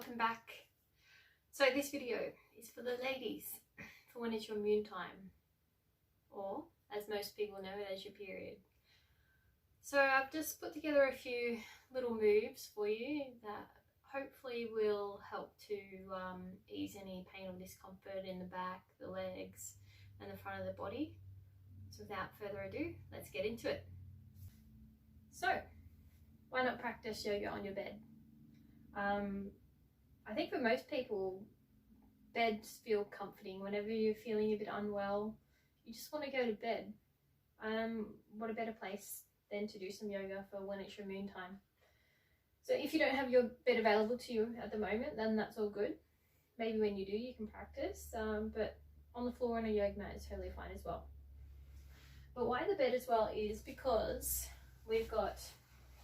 welcome back. So this video is for the ladies, for when it's your moon time, or as most people know it, as your period. So I've just put together a few little moves for you that hopefully will help to ease any pain or discomfort in the back, the legs and the front of the body. So without further ado, let's get into it. So why not practice yoga on your bed? I think for most people, beds feel comforting. Whenever you're feeling a bit unwell, you just want to go to bed. What a better place than to do some yoga for when it's your moon time. So if you don't have your bed available to you at the moment, then that's all good. Maybe when you do, you can practice, but on the floor on a yoga mat is totally fine as well. But why the bed as well is because we've got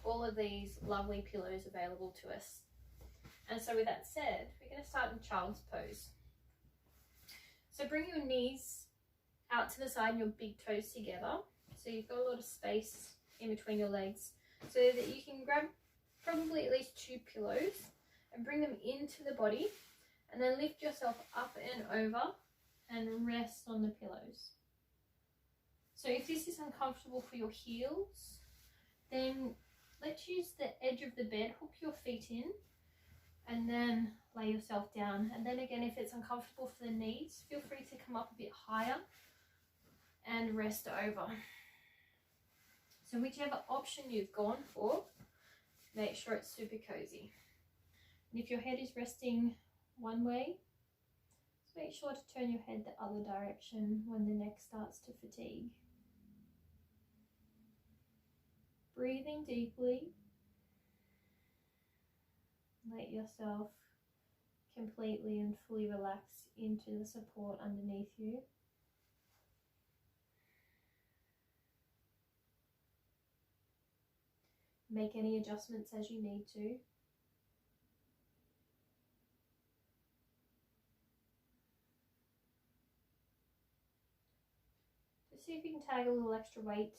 all of these lovely pillows available to us. And so with that said, we're going to start in child's pose. So bring your knees out to the side and your big toes together. So you've got a lot of space in between your legs so that you can grab probably at least 2 pillows and bring them into the body, and then lift yourself up and over and rest on the pillows. So if this is uncomfortable for your heels, then let's use the edge of the bed, hook your feet in, and then lay yourself down. And then again, if it's uncomfortable for the knees, feel free to come up a bit higher and rest over. So whichever option you've gone for, make sure it's super cozy. And if your head is resting one way, just make sure to turn your head the other direction when the neck starts to fatigue. Breathing deeply. Let yourself completely and fully relax into the support underneath you. Make any adjustments as you need to. Just see if you can tag a little extra weight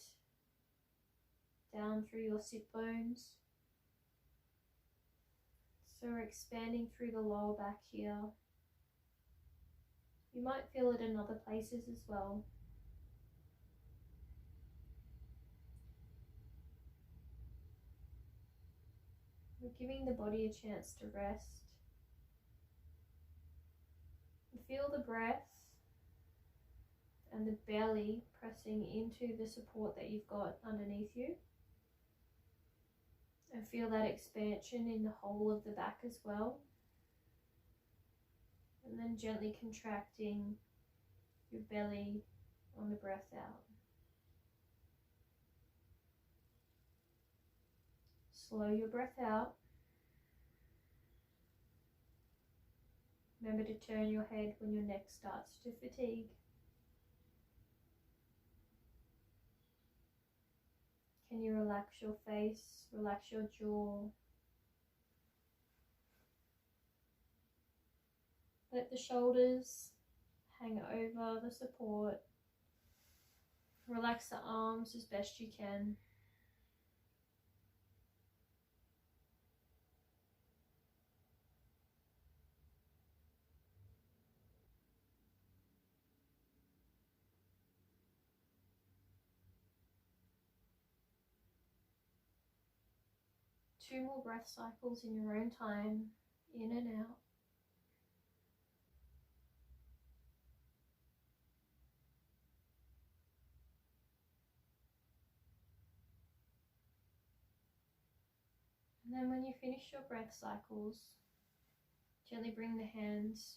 down through your sit bones. So we're expanding through the lower back here. You might feel it in other places as well. We're giving the body a chance to rest. Feel the breath and the belly pressing into the support that you've got underneath you. And feel that expansion in the whole of the back as well. And then gently contracting your belly on the breath out. Slow your breath out. Remember to turn your head when your neck starts to fatigue. Can you relax your face, relax your jaw? Let the shoulders hang over the support. Relax the arms as best you can. Two more breath cycles in your own time, in and out. And then when you finish your breath cycles, gently bring the hands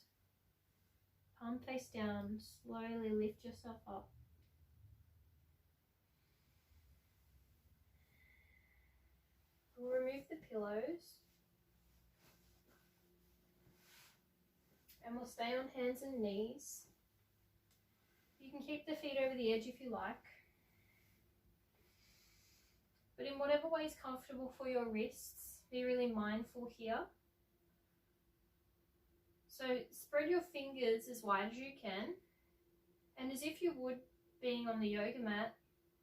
palm face down, slowly lift yourself up. We'll remove the pillows and we'll stay on hands and knees. You can keep the feet over the edge if you like, but in whatever way is comfortable for your wrists, be really mindful here. So spread your fingers as wide as you can, and as if you would being on the yoga mat,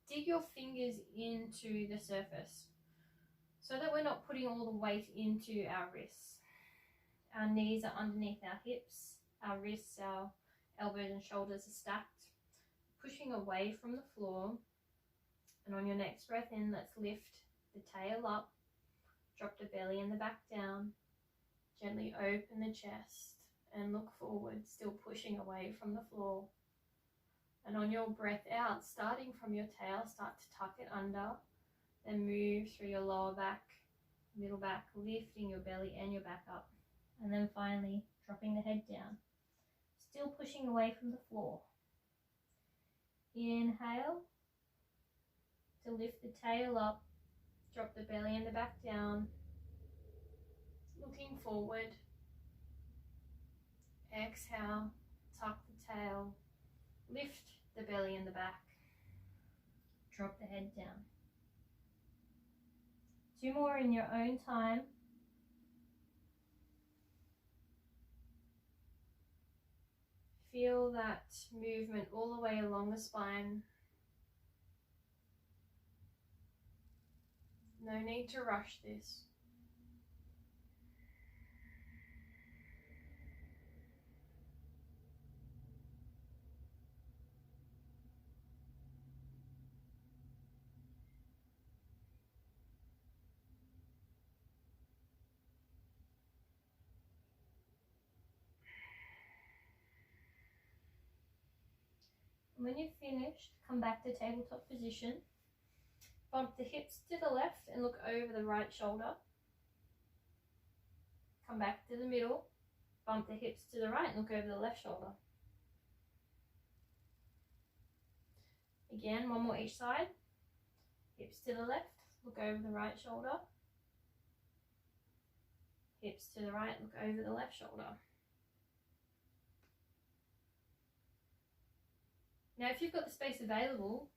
dig your fingers into the surface so that we're not putting all the weight into our wrists. Our knees are underneath our hips, our wrists, our elbows and shoulders are stacked, pushing away from the floor. And on your next breath in, let's lift the tail up, drop the belly and the back down, gently open the chest and look forward, still pushing away from the floor. And on your breath out, starting from your tail, start to tuck it under, then move through your lower back, middle back, lifting your belly and your back up. And then finally, dropping the head down, still pushing away from the floor. Inhale to lift the tail up, drop the belly and the back down, looking forward. Exhale, tuck the tail, lift the belly and the back, drop the head down. 2 more in your own time. Feel that movement all the way along the spine. No need to rush this. When you've finished, come back to tabletop position. Bump the hips to the left and look over the right shoulder. Come back to the middle. Bump the hips to the right and look over the left shoulder. Again, 1 more each side. Hips to the left, look over the right shoulder. Hips to the right, look over the left shoulder. Now, if you've got the space available,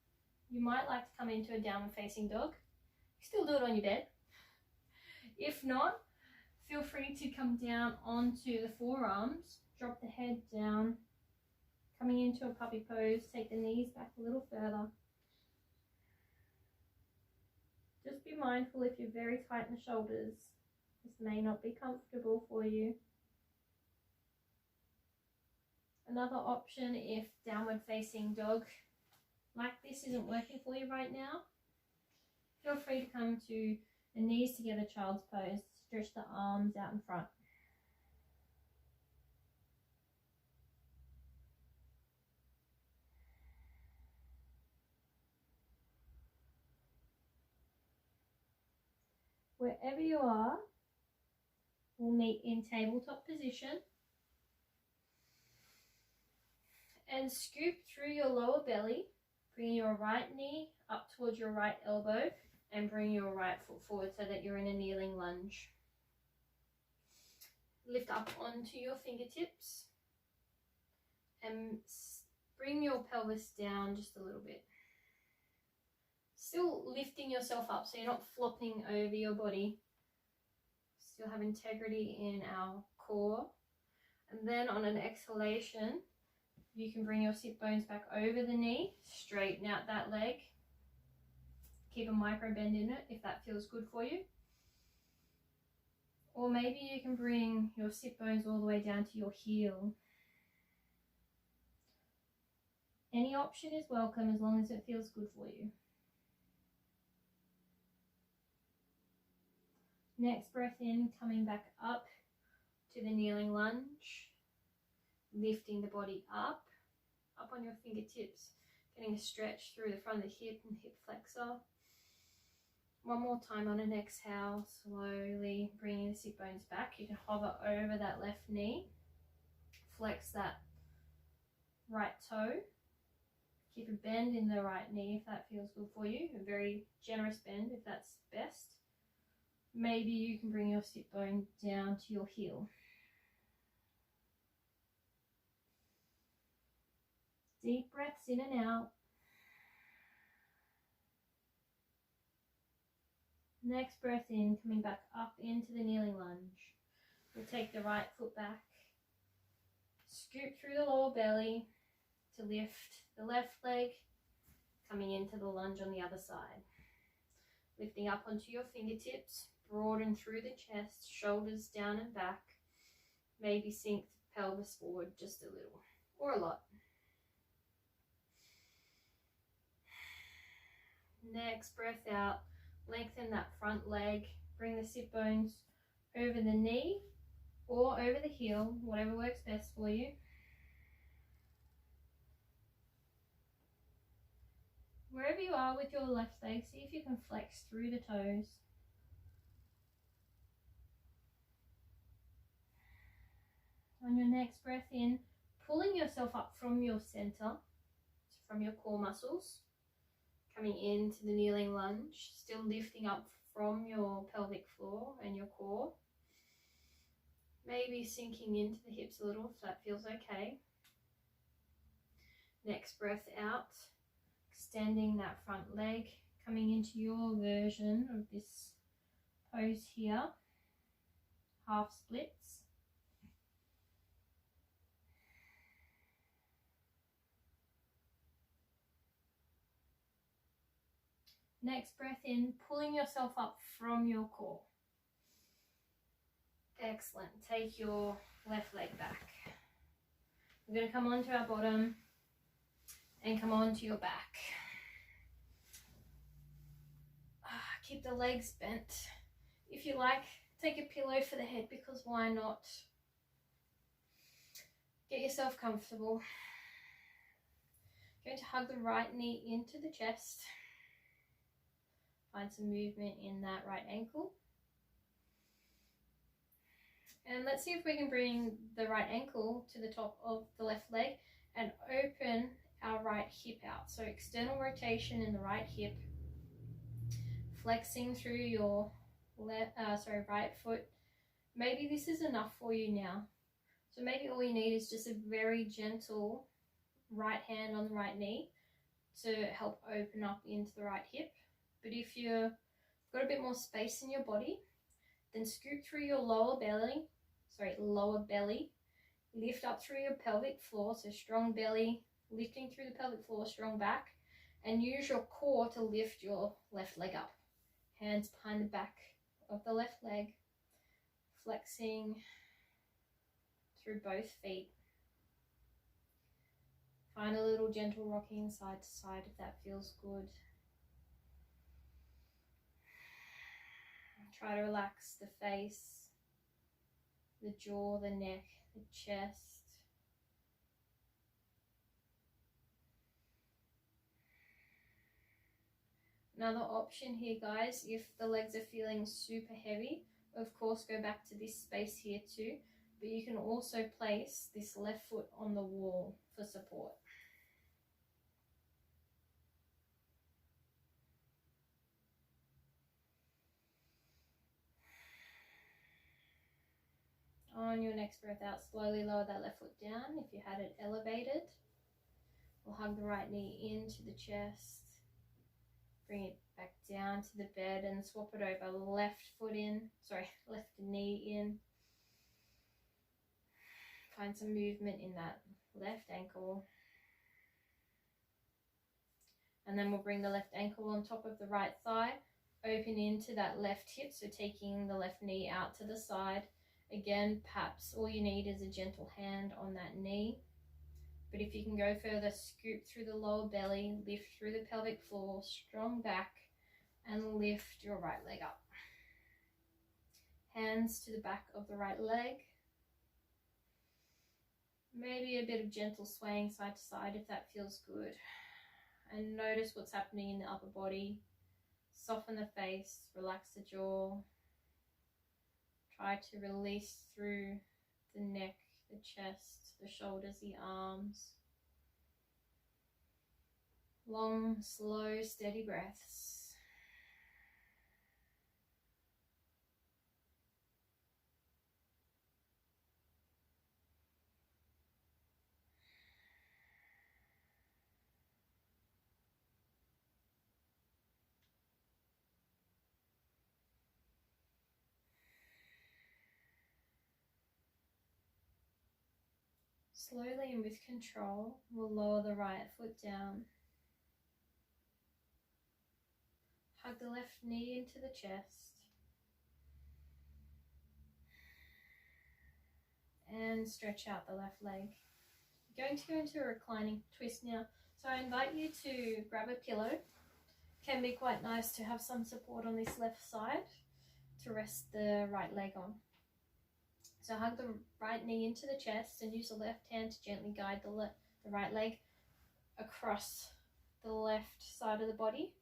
you might like to come into a downward facing dog. You still do it on your bed. If not, feel free to come down onto the forearms, drop the head down, coming into a puppy pose, take the knees back a little further. Just be mindful if you're very tight in the shoulders, this may not be comfortable for you. Another option, if downward facing dog like this isn't working for you right now, feel free to come to a knees together child's pose. Stretch the arms out in front. Wherever you are, we'll meet in tabletop position. And scoop through your lower belly, bring your right knee up towards your right elbow and bring your right foot forward so that you're in a kneeling lunge. Lift up onto your fingertips and bring your pelvis down just a little bit. Still lifting yourself up so you're not flopping over your body. Still have integrity in our core. And then on an exhalation, you can bring your sit bones back over the knee, straighten out that leg. Keep a micro bend in it if that feels good for you. Or maybe you can bring your sit bones all the way down to your heel. Any option is welcome as long as it feels good for you. Next breath in, coming back up to the kneeling lunge. Lifting the body up on your fingertips, getting a stretch through the front of the hip and hip flexor. 1 more time on an exhale, slowly bringing the sit bones back. You can hover over that left knee, flex that right toe, keep a bend in the right knee if that feels good for you, a very generous bend if that's best. Maybe you can bring your sit bone down to your heel. Deep breaths in and out. Next breath in, coming back up into the kneeling lunge. We'll take the right foot back. Scoot through the lower belly to lift the left leg, coming into the lunge on the other side. Lifting up onto your fingertips, broaden through the chest, shoulders down and back. Maybe sink the pelvis forward just a little or a lot. Next breath out, lengthen that front leg, bring the sit bones over the knee or over the heel, whatever works best for you. Wherever you are with your left leg, see if you can flex through the toes. On your next breath in, pulling yourself up from your center, from your core muscles, coming into the kneeling lunge, still lifting up from your pelvic floor and your core. Maybe sinking into the hips a little if that feels okay. Next breath out, extending that front leg, coming into your version of this pose here, half splits. Next breath in, pulling yourself up from your core. Excellent. Take your left leg back. We're going to come onto our bottom and come onto your back. Keep the legs bent. If you like, take a pillow for the head, because why not? Get yourself comfortable. Going to hug the right knee into the chest. Find some movement in that right ankle. And let's see if we can bring the right ankle to the top of the left leg and open our right hip out. So external rotation in the right hip, flexing through your right foot. Maybe this is enough for you now. So maybe all you need is just a very gentle right hand on the right knee to help open up into the right hip. But if you've got a bit more space in your body, then scoop through your lower belly, lift up through your pelvic floor, so strong belly, lifting through the pelvic floor, strong back, and use your core to lift your left leg up. Hands behind the back of the left leg, flexing through both feet. Find a little gentle rocking side to side if that feels good. Try to relax the face, the jaw, the neck, the chest. Another option here, guys, if the legs are feeling super heavy, of course go back to this space here too, but you can also place this left foot on the wall for support. On your next breath out, slowly lower that left foot down if you had it elevated. We'll hug the right knee into the chest. Bring it back down to the bed and swap it over. Left knee in. Find some movement in that left ankle. And then we'll bring the left ankle on top of the right thigh. Open into that left hip, so taking the left knee out to the side. Again, perhaps all you need is a gentle hand on that knee. But if you can go further, scoop through the lower belly, lift through the pelvic floor, strong back, and lift your right leg up. Hands to the back of the right leg. Maybe a bit of gentle swaying side to side if that feels good. And notice what's happening in the upper body. Soften the face, relax the jaw. Try to release through the neck, the chest, the shoulders, the arms. Long, slow, steady breaths. Slowly and with control, we'll lower the right foot down. Hug the left knee into the chest. and stretch out the left leg. I'm going to go into a reclining twist now. So I invite you to grab a pillow. It can be quite nice to have some support on this left side to rest the right leg on. So hug the right knee into the chest and use the left hand to gently guide the right leg across the left side of the body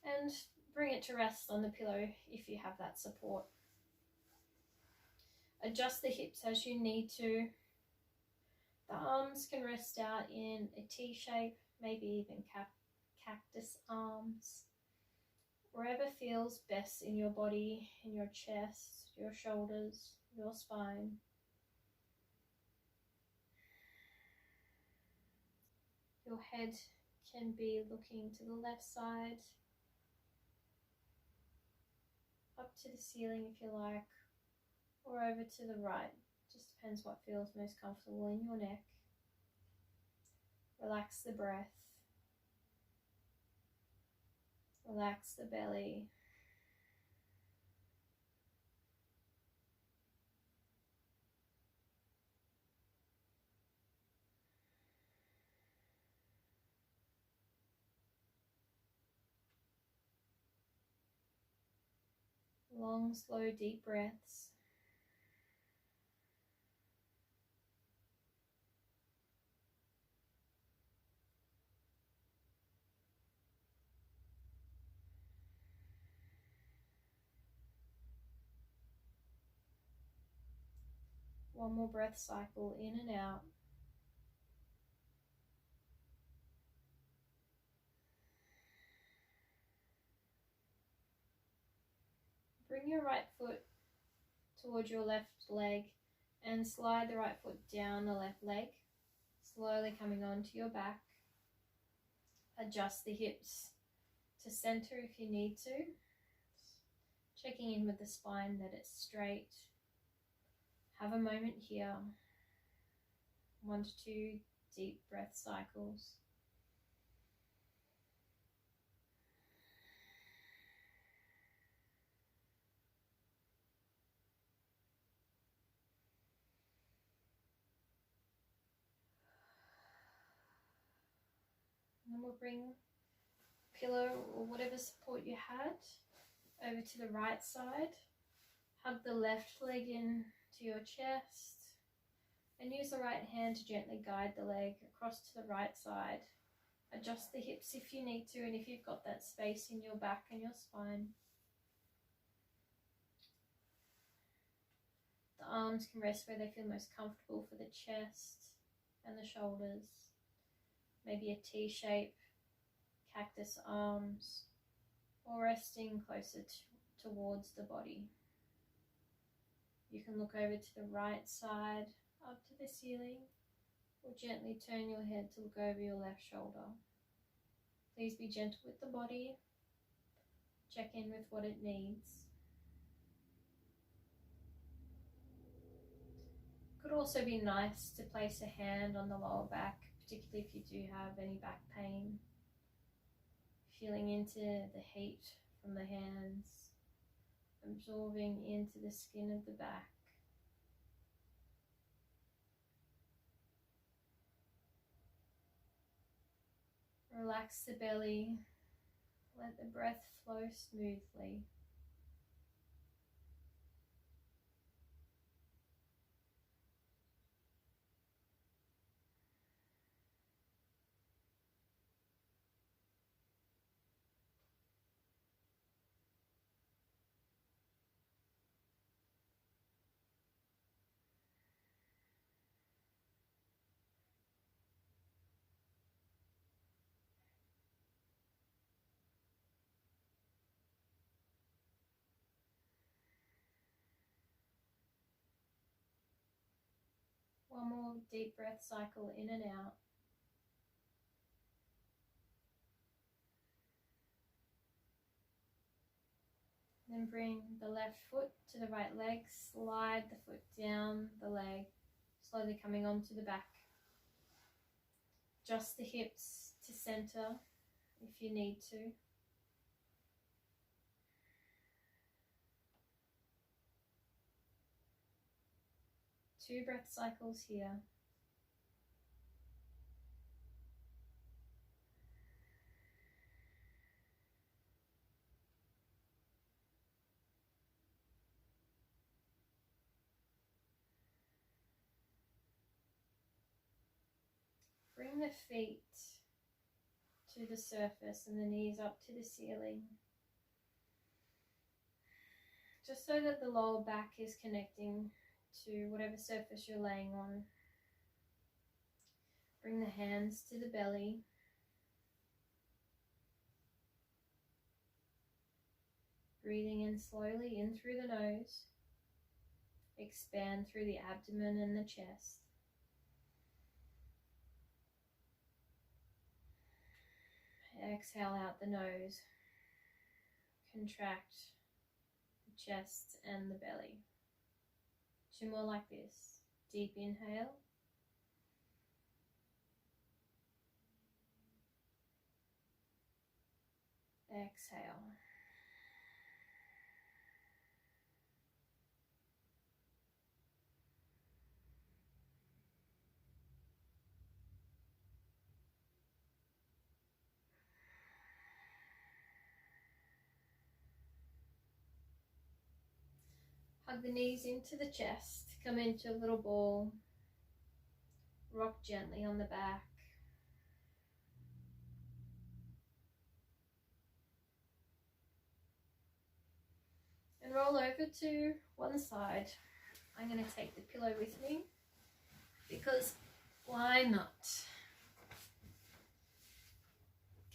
and bring it to rest on the pillow if you have that support. Adjust the hips as you need to. The arms can rest out in a T shape, maybe even cactus arms. Wherever feels best in your body, in your chest, your shoulders, your spine. Your head can be looking to the left side, up to the ceiling if you like, or over to the right. Just depends what feels most comfortable in your neck. Relax the breath. Relax the belly. Long, slow, deep breaths. One more breath cycle in and out. Bring your right foot towards your left leg and slide the right foot down the left leg, slowly coming onto your back. Adjust the hips to center if you need to. Checking in with the spine that it's straight. Have a moment here. 1 to 2 deep breath cycles. And then we'll bring pillow or whatever support you had over to the right side. Hug the left leg in to your chest and use the right hand to gently guide the leg across to the right side. Adjust the hips if you need to and if you've got that space in your back and your spine. The arms can rest where they feel most comfortable for the chest and the shoulders. Maybe a T shape, cactus arms, or resting closer towards the body. You can look over to the right side, up to the ceiling, or gently turn your head to look over your left shoulder. Please be gentle with the body. Check in with what it needs. Could also be nice to place a hand on the lower back, particularly if you do have any back pain. Feeling into the heat from the hands, absorbing into the skin of the back. Relax the belly, let the breath flow smoothly. One more deep breath cycle in and out. Then bring the left foot to the right leg, slide the foot down the leg, slowly coming onto the back. Adjust the hips to center if you need to. 2 breath cycles here. Bring the feet to the surface and the knees up to the ceiling, just so that the lower back is connecting to whatever surface you're laying on. Bring the hands to the belly. Breathing in slowly in through the nose. Expand through the abdomen and the chest. Exhale out the nose. Contract the chest and the belly. 2 more like this. Deep inhale. Exhale. Hug the knees into the chest. Come into a little ball. Rock gently on the back. And roll over to one side. I'm going to take the pillow with me because why not?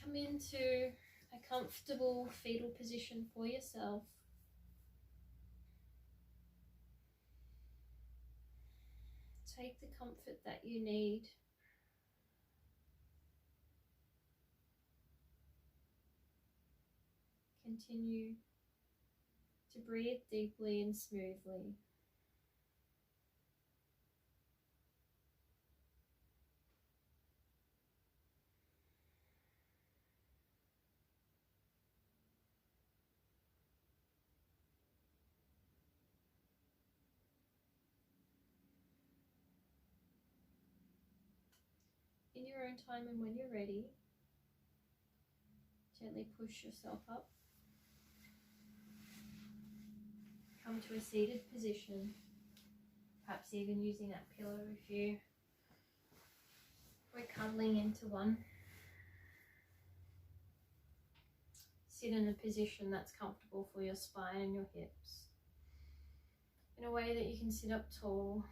Come into a comfortable fetal position for yourself. Take the comfort that you need. Continue to breathe deeply and smoothly. In your own time and when you're ready, gently push yourself up. Come to a seated position, perhaps even using that pillow if we're cuddling into one. Sit in a position that's comfortable for your spine and your hips, in a way that you can sit up tall.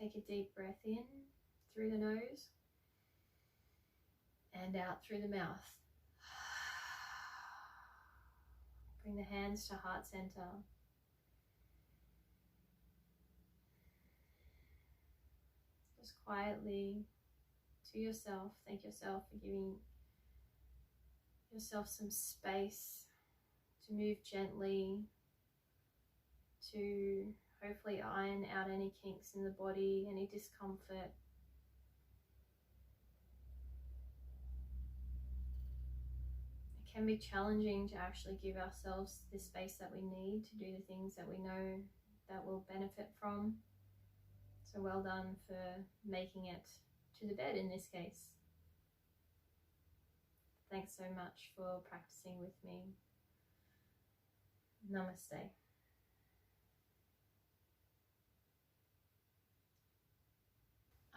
Take a deep breath in through the nose and out through the mouth. Bring the hands to heart center. Just quietly to yourself, thank yourself for giving yourself some space to move gently, to hopefully iron out any kinks in the body, any discomfort. It can be challenging to actually give ourselves the space that we need to do the things that we know that we'll benefit from. So well done for making it to the bed in this case. Thanks so much for practicing with me. Namaste.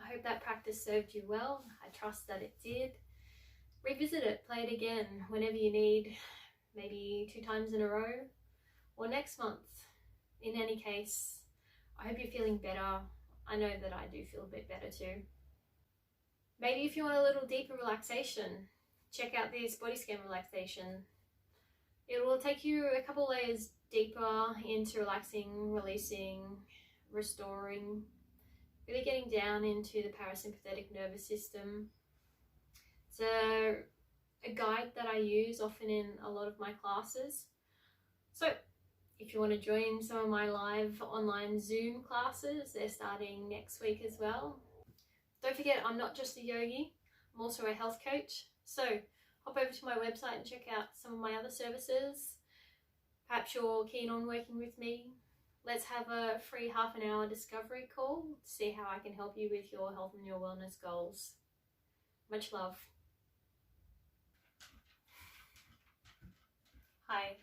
I hope that practice served you well. I trust that it did. Revisit it, play it again whenever you need, maybe 2 times in a row or next month. In any case, I hope you're feeling better. I know that I do feel a bit better too. Maybe if you want a little deeper relaxation, check out this body scan relaxation. It will take you a couple layers deeper into relaxing, releasing, restoring, really getting down into the parasympathetic nervous system. It's a guide that I use often in a lot of my classes. So if If you want to join some of my live online Zoom classes, they're starting next week as well. Don't forget, I'm not just a yogi, I'm also a health coach. So hop over to my website and check out some of my other services. Perhaps you're keen on working with me. Let's have a free half an hour discovery call to see how I can help you with your health and your wellness goals. Much love. Hi.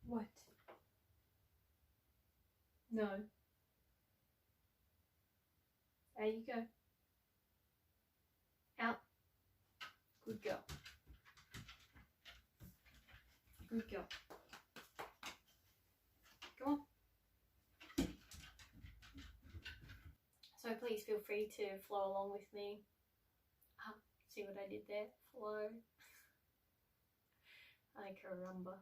What? No. There you go. Out. Good girl. Good girl. Go on. So please feel free to flow along with me. See what I did there? Flow. Ay caramba.